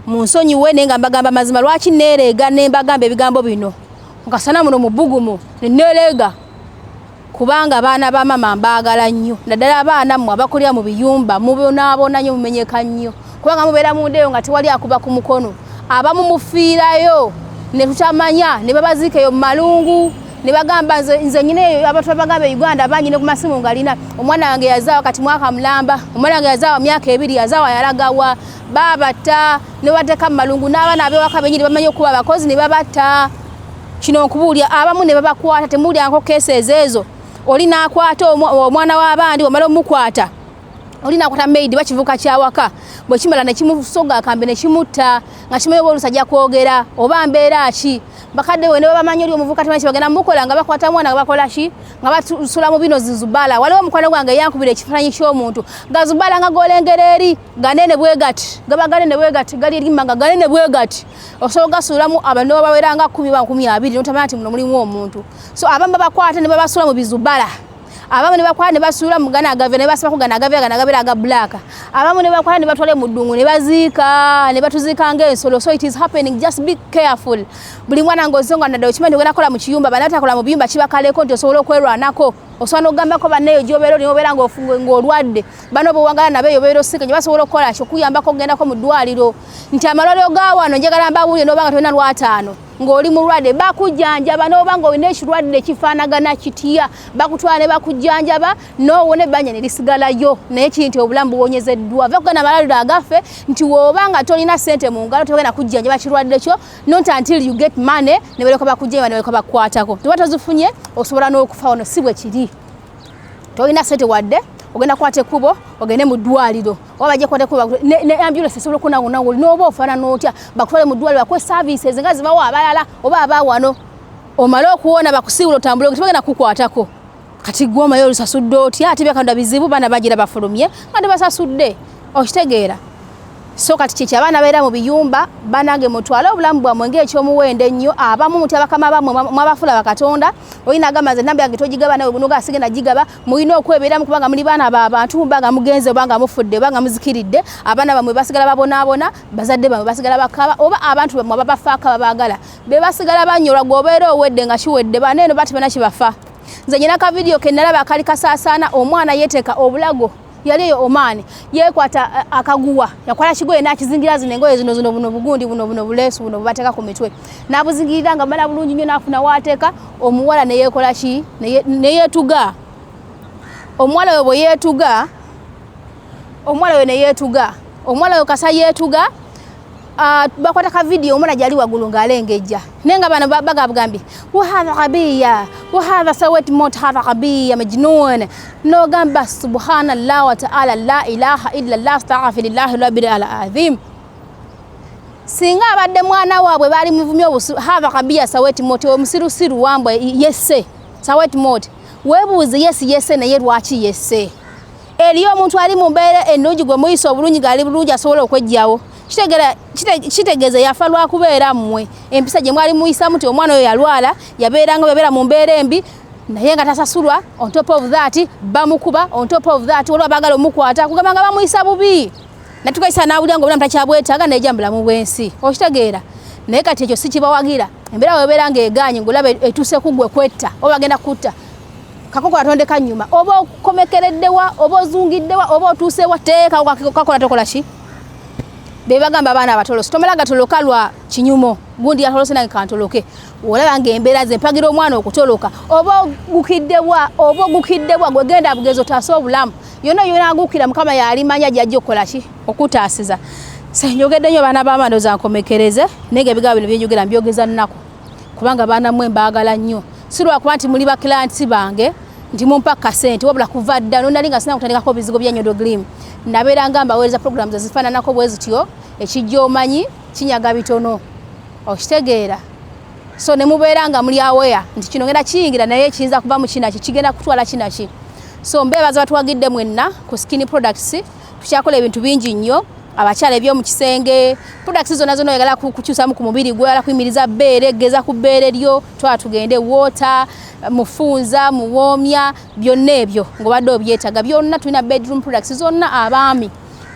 mu nsonyiwe naye nga mbagamba mazima lwaki neereega ne mbagamba ebigambo bino nkasana muno mu bbugumu ne neereega kubanga abaana ba mama mbaagala nnyo naddala abaana mmwe abakulira mu biyumba mubonaabona nnyo mumenyeka nnyo kubanga mubeera mundeyo nga tewali akuba ku mukono abamu mufiirayo ne tutamanya ne babaziika eyo mu malungu ne bagamba nze nnyina abantu bagamba Uganda bangi ne ku masimu ngalina omwana wange yazaawa kati mwaka mulamba omwana wange yazaawa myaka 2 yazaawa yalagawa babatta ne bateeka mu malungu n'abaana ab'ewaka bennyini bamanyi okuba abakozi ne babatta kino nkubuulya abamu ne babakwata temuwulyanko keesi ezo oli n'akwata omwana w'abandi wamala omukwata oli n'akwata maidi bakivuka kyawaka bwe kimala ne kimusoga akambe ne kimutta nga kimanyi oba oluusi ajja kwogera oba mbeera ki bakadde we ne babamanyi oli omuvuka temanyi kibagenda mukola nga bakwata mwana nga bakola ki nga basula mu bino zizubala waliwo omukwano gwange yankubira ekifaananyi ky'omuntu nga zubala nga golengera eri ganene bwe gati gaba ganene bwe gati gali erimba nga ganene bwe gati osobola gasulamu abantu bawera nga 10 ba 20 notamanya nti muno mulimu omuntu so abamu babakwata ne babasula mu bizubala abamu ne bakwata ne basuula mu ganagave ne basaba ku ganagave aga black abamu ne bakwata ne batwale mu ddungu ne baziika ne batuziika ng'ensolo so it is happening just be careful buli mwana ng'ozonga nadde okimanyi ogenda kola mu kiyumba bana takola mu biyumba kibakaleko nti osobola okwerwanako osobola n'okugambako banneeyo gy'obeera oli n'obeera ng'olwadde bano bowangala nabo eyo obeera osika gye basobola okukola ki okuyambako okgendako mu ddwaliro nti amalwaliro ga wano njagala mbawulire n'oba nga tolina lwataano ng'oli mulwadde bakujjanjaba n'oba ng'olina ekirwadde ekifaanagana kitya bakutwala ne bakujjanjaba n'owona ebbanja ne lisigalayo naye kiri nti obulamu buwonyezeddwa ava kugenda amalwaliro agaffe nti w'oba nga tolina ssente mu ngalo togenda kujjanjaba kirwadde kyo not until you get money ne balyoka bakujjanjaba ne balyoka bakukwatako tuba tozifunye osobola n'okufa wano si bwe kiri tolina ssente wadde ogenda kwata ekkubo ogende mu ddwaliro oba bajja kwata ekkubo ne ambulance esobola okunaawunawo n'oba ofaanana otya bakutwale mu ddwaliro bakuwe services nga zibawo abalala oba abaawano omale okuwona bakusiibula otambule tebagenda kukwatako kati gwe omayo olusasudde otya ate Katonda bizibu baana bagira bafulumye nga tebasasudde okitegeera so kati kyekyo abaana beera mu biyumba banange mutwale obulamu bwammwe ng'ekyomuwendo ennyo abamu muti abakama bammwe mwabafula bakatonda olina agamba nze namba yange togigaba nawe gunoga asige nagigaba mulina okwebeeramu kubanga muli baana abantu mbanga mugenze obanga mufudde obanga muzikiridde abaana bammwe basigala babonaabona bazadde bammwe basigala bakaba oba abantu bammwe ababafaako babaagala be basigala banyolwa gwobeera owedde nga kiwedde baneeno batibana kibafa nze nyina ka video ke nalaba akali kasaasaana omwana yeteeka obulago yali eyo Oman yekwata akaguwa yakwala kigoye nakizingira zino engoye zino buno bugundi buno buleesu buno bubateeka ku mitwe nabuzingirira nga mala bulungi nnyo nafuna wateeka omuwala ne yeekola ki ne yeetuga omuwala we bwe yeetuga omwala we ne yeetuga omwala we kasa yeetuga bakwata ka video omwana jali wagulu ng'alengejja nenga bana bagambye wahadha qabiya wahadha sawat mot hadha qabiya majnun no gamba subhanallah wa ta'ala la ilaha illa allah astaghfirullah rabbil azim singa abadde mwana waabwe bali muvumya obusu hadha qabiya sawat mot omusirusiru wambwe yesse sawat mot webuuze yesse naye lwaki yesse eriyo omuntu ali mu mbeera ennungi gwe muyisa obulungi gali bulungi asobola okwejjawo kitegeze yafa lwa kubeera mmwe empisa gye mwali muyisa muti omwana oyo yalwala yabeera mu mbeera embi naye nga tasasulwa on top of that bamukuba on top of that olwa bagala omukwata kugamba nga bamuyisa bubi natukaisa nawulya nga obulamu takyabwetaaga nejja mu bwensi okitegeera naye kati ekyo si kibawagira embeera webeera ng'egaanye ng'olaba etuuse ku gwe kwetta oba bagenda kutta kakoko atondeka nnyuma oba okomekereddewa oba ozungiddewa oba otuusewa teeka kakola tokola ki bebagamba abaana abatolo sitomala gatoloka lwa kinyumo gundi yatolose nange kantoloke olaba ng'embeera ze mpagira omwana okutoloka oba gukiddebwa gwegenda bugezo taasa obulamu yona agukira mukama yalimanya gyajja okukola ki okutaasiza njogedde nnyo baana b'amandoozi ankomekereze naye ebigambo bino byenjogera mbyogeza nnaku kubanga baana mmwe mbaagala nnyo si lwakuba nti muli bakilanti bange nti mumpa kasente wabula kuva dda nonali nga sina kutandikako bizigo bya Nyondo Glim nabeera nga mbaweereza programs ezifaananako bwe zityo ekijja omanyi kinyaga bitono okitegeera so ne mubeera nga muli aware nti kino ngenda kiyingira naye kiyinza kuva mu kinaki kigenda kutwala kinaki so mbeebaza batuwagidde mwenna ku Skin Products tukyakola ebintu bingi nnyo abakyala eby'omu kisenge products zonna oyagala kukyusamu ku mubiri gwala kuyimiriza bbeere geza ku bbeere lyo tugende water mufunza muwoomya byonna ebyo ng'obadde obyetaaga byonna tulina bedroom products zonna abaami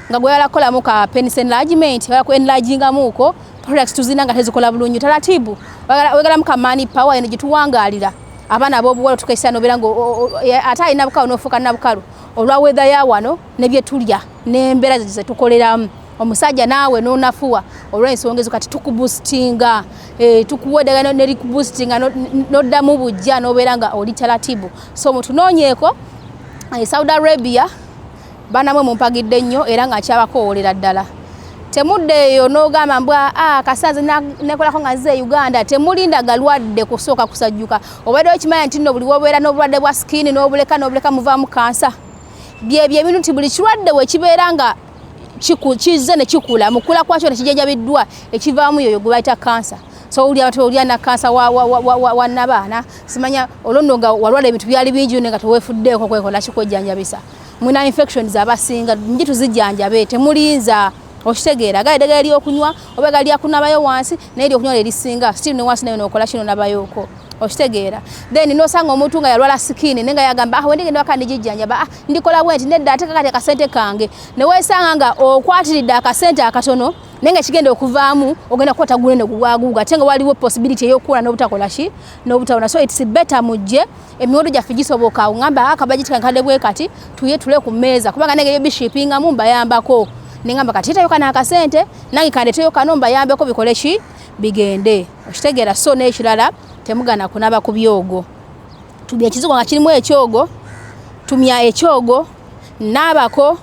nga gwala kolamu ka penis enlargement wala ku enlargingamuko products tuzina nga tezikola bulungi taratibu wagala muka money power ene gituwangalira abaana abobuwala tukaisa nobera ngo ate alina bukalu n'ofuuka nabukalu olwa weather ya wano ne bye tulya n'embeera ze tukoleramu omusajja naawe n'onafuwa olw'ensonga kati tukuboostinga tukuweddagana ne likuboostinga n'oddamu bujja n'obeera nga oli taratibu so mutunoonyeeko Saudi Arabia banamwe mumpagidde nnyo era nga kyabakowolera ddala temuddeeyo n'ogamba mbwa kasazi nekolako nga nze Uganda temulinda galwadde kusooka kusajjuka obadde okimanya nti nno buli wobeera n'obulwadde bwa skin n'obuleka muvaamu kansa byebyo ebintu nti buli kirwadde wekibeera nga kizze ne kikula mukula kwakyo nekijanjabiddwa ekivaamu yoyo gwe bayita kansa so olya na kansa wa nabaana simanya olwono nga walwala ebintu byali bingi nga teweefuddeeko kwekola kikwejjanjabisa mwina infections abasinga nji tuzijjanjabe temulinza okitegeera gaedega eri okunywa oba gali akunabayo wansi naye eri okunywa erisinga still ne wansi nayo nokola kino nabayoko okitegeera then nosanga omuntu nga yalwala skin nenga yagamba wendigenda wakandi jijjanjaba ndikola bwenti nedda ate kakati akasente kange ne weesanga nga okwatiridde akasente akatono nenga kigenda okuvaamu ogenda kukwata gunene gugwaguga ate nga waliwo possibility ey'okukola n'obutakola ki n'obutawona so it's better mujje emiwodo gyaffe gisoboka ngamba akabajeti kankadde bwe kati tuye tule ku mmeeza kubanga nenge yobishipingamu mbayambako nengamba kati tayoka n'akasente nange kande toyoka nombayambeko bikole ki bigende okitegeera so n'ekirala temugana kunaba ku byogo tubya ekizigo nga kirimu ekyogo tumya ekyogo nabako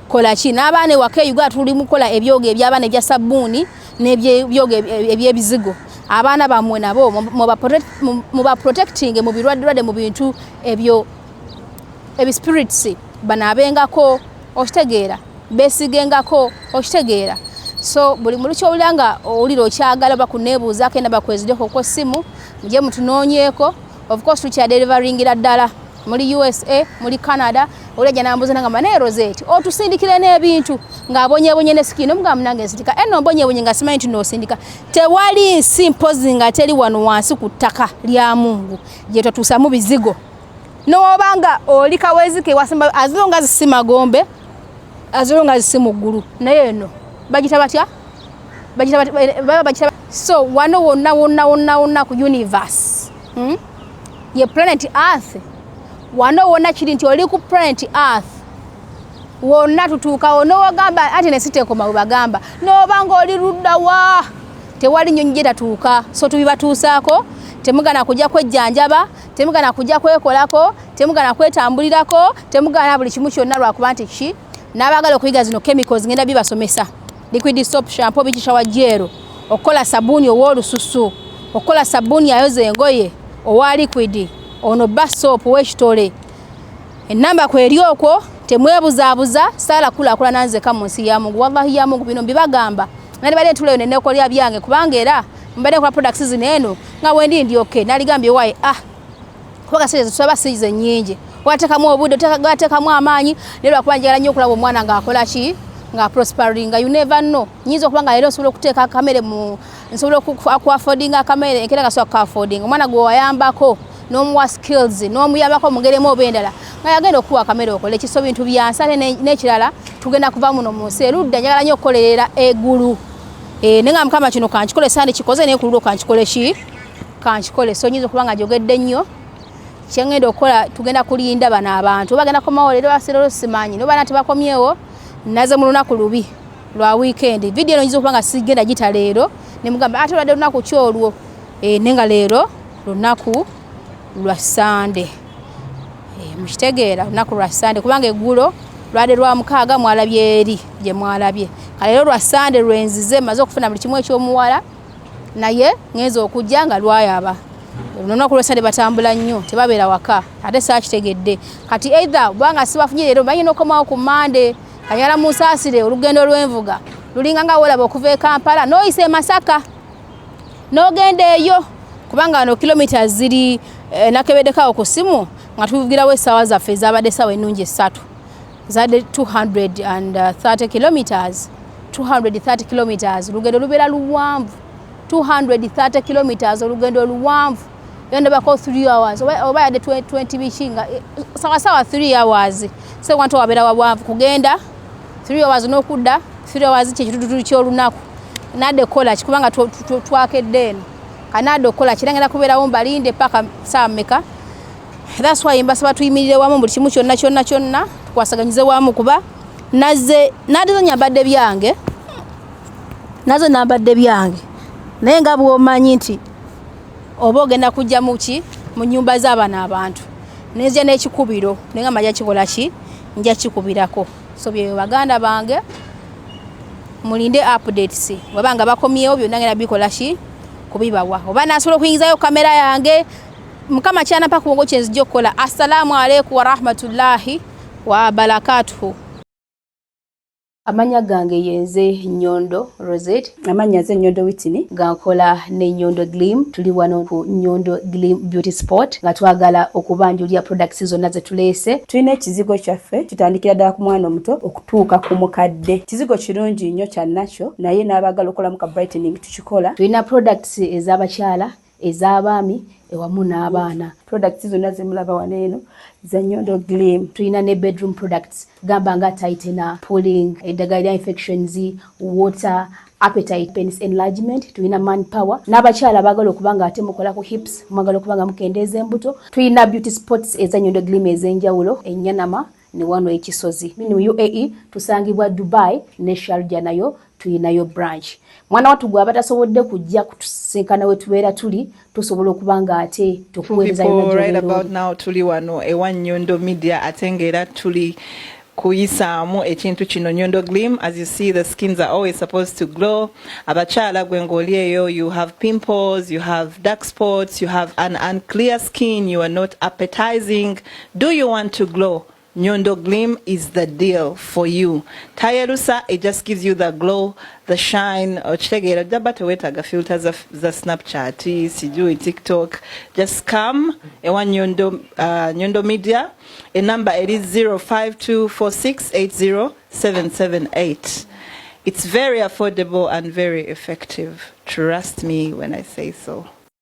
kola ki n'abaana ewaka Uganda tuli mukola ebyogo eby'abaana ebya sabbuuni n'ebyogo ebyebizigo abaana bamwe nabo muba protecting mu birwadde mu bintu ebyo ebispirits banabengako okitegeera besigengako okitegeera so buli mulu kyowulanga owulira okyagala bakuneebuuzaako enda bakweziddeko ku ssimu mujye mutunoonyeeko of course tukya deliveringira ddala muri USA muri Canada olejja nambuza nanga mane Rosette otusindikire n'ebintu ng'abonyebonye ne skin omugamu nange nsindika eno mbonyebonye nga simanyi nti nosindika tewali nsi mpozi nga teri wano wansi ku ttaka lya Mungu gye twatuusamu bizigo n'obanga oli kawezike wasimba azilonga zisimagombe azilonga zisimu ggulu naye eno bagita batya so wano wonna ku universe ye planet Earth wano wonna kiri nti oli ku planet Earth wonna tutuuka ono wagamba ate nesiteekoma we bagamba n'obanga oli luddawa tewali nnyonyi gye tatuuka so tubibatuusaako temugana kujja kwejjanjaba temugana kujja kwekolako temugana kwetambulirako temugana buli kimu kyonna lwakuba nti ki n'abagala okuyiga zino chemicals ngenda bibasomesa. Liquid soap, shampoo, bichi shower gel, okola sabuni ow'olususu, okola sabuni ayoza engoye owa liquid, ono bar soap w'ekitole. Enamba kweri okwo temwebuzabuza sala kula nanzeka mu nsi ya Mungu. Wallahi ya Mungu bino mbibagamba. Nali bale tuleyo ne nekolya byange kubanga era mbade kwa products zineno nga wendi ndi okay. Nali gambye wayi kuba seze tusaba size nyingi. Watekamu obudo tekamu amanyi lero akwanjala nnyo kulaba omwana nga akola ki nga prospering. You never know. Nyizo kubanga lero sobola okuteeka kamere mu nsobola ku affordinga kamere ekera kaso ka affording. Omwana gwo wayambako n'omuwa skills n'omuyambako mugeremu obendala nga yagenda okuwa kamere okole kiso bintu byansale n'ekirala tugenda kuva muno mu nsi erudda njagala nnyo okukolerera eggulu. Nenga mukama kino kankikole sandi kikoze n'ekululo kankikole ki kankikole. So nyizo kubanga jogedde nnyo kyengenda okukola tugenda kulinda bana abantu bagenda komawo lero baserero simanyi no bana tebakomyewo naze mu lunaku lubi lwa weekend. Video eno nyizo kubanga sigenda gita lero ne mugamba ate lwa lunaku kyolwo nenga lero lunaku lwa Sunday. Mukitegeera lunaku lwa Sunday kubanga eggulo lwade lwa mukaaga mwalabye eri je mwalabye kalero lwa Sunday lwenzize maze okufuna buli kimwe ekyomuwala naye ngenzo okujja nga lwayaba. Lunaku lwa Sunday batambula nnyo tebabeera waka ate saakitegedde kati either bwanga sibafunye lero banyi nokomawo ku Monday kanyala musaasire olugendo lw'envuga lulinga nga wolaba okuva e Kampala noyise Masaka nogenda eyo kubanga no kilometers ziri nakebeddekawo ku simu nga tuvugirawo essaawa zaffe ezabadde essaawa ennungi 3 zadde 230 kilometers 230 kilometers lugendo lubeera luwanvu 230 kilometers olugendo luwanvu yondabako 3 hours oba yadde 20 bichinga sawa 3 hours se wantu wabeera wawanvu kugenda 3 hours n'okudda 3 hours kyekitutu ky'olunaku nadde kola kikubanga twakedde eno kanadde okola kirengera kubeerawo mbalinde paka saa mmeka. That's why mbasaba tuyimirire wamu buli kimu kyonna tukwasaganyize wamu kuba naze nyambadde byange nazo nambadde byange naye nga bw'omanyi nti oba ogenda kujja muki mu nnyumba z'abana abantu nezja n'ekikubiro nenga majja kikola ki nja kikubirako. So bye baganda bange mulinde updates wabanga bakomyewo byonna ngenda bikola ki kubibawa oba nasobola okuyingizayo kamera yange mukama kyana paka kubongo kyenzijja okukola. Assalamu alaikum wa rahmatullahi wa barakatuhu. Amanya gange yenze Nyondo Rosette. Amanya ze Nyondo Witini. Gankola ne Nyondo Gleam. Tuli wano ku Nyondo Gleam Beauty Sport. Nga twagala okubanjulira products zonna ze tuleese. Tulina ekizigo kyaffe kitandikira ddala ku mwana omuto okutuuka ku mukadde. Kizigo kirungi nnyo kya nacho naye n'abagala okolamu ka brightening tukikola. Tulina products ez'abakyala, ez'abaami, ewamu n'abaana. Products zonna ze mulaba waneeno za Nyondo Gleam. Tulina ne bedroom products gamba nga tightener, pulling, eddagala infections, water, appetite, penis enlargement. Tulina manpower n'abakyala abagala okubanga ate mukola ku hips mwagala okubanga mukendeeza embuto. Tulina beauty spots eza Nyondo Gleam ez'enjawulo Enyanama ne wano ekisozi. Mu UAE tusangibwa Dubai ne Sharjah nayo tulinayo branch. Mwana watu gwa batasobodde kujja kutusinkana we tubeera tuli tusobola okubanga ate tukuweereza right about now tuli wano ewa Nyondo Media atengera tuli kuyisaamu ekintu kino Nyondo Gleam. As you see, the skins are always supposed to glow. Abachala gwengolieyo, you have pimples, you have dark spots, you have an unclear skin, you are not appetizing. Do you want to glow? Nyondo Gleam is the deal for you. Tayerusa, it just gives you the glow, the shine. Ochitegera dabate wetaga filters of the Snapchat, sijui TikTok. Just come ewa Nyondo Media. A number it is 0524680778. It's very affordable and very effective. Trust me when I say so.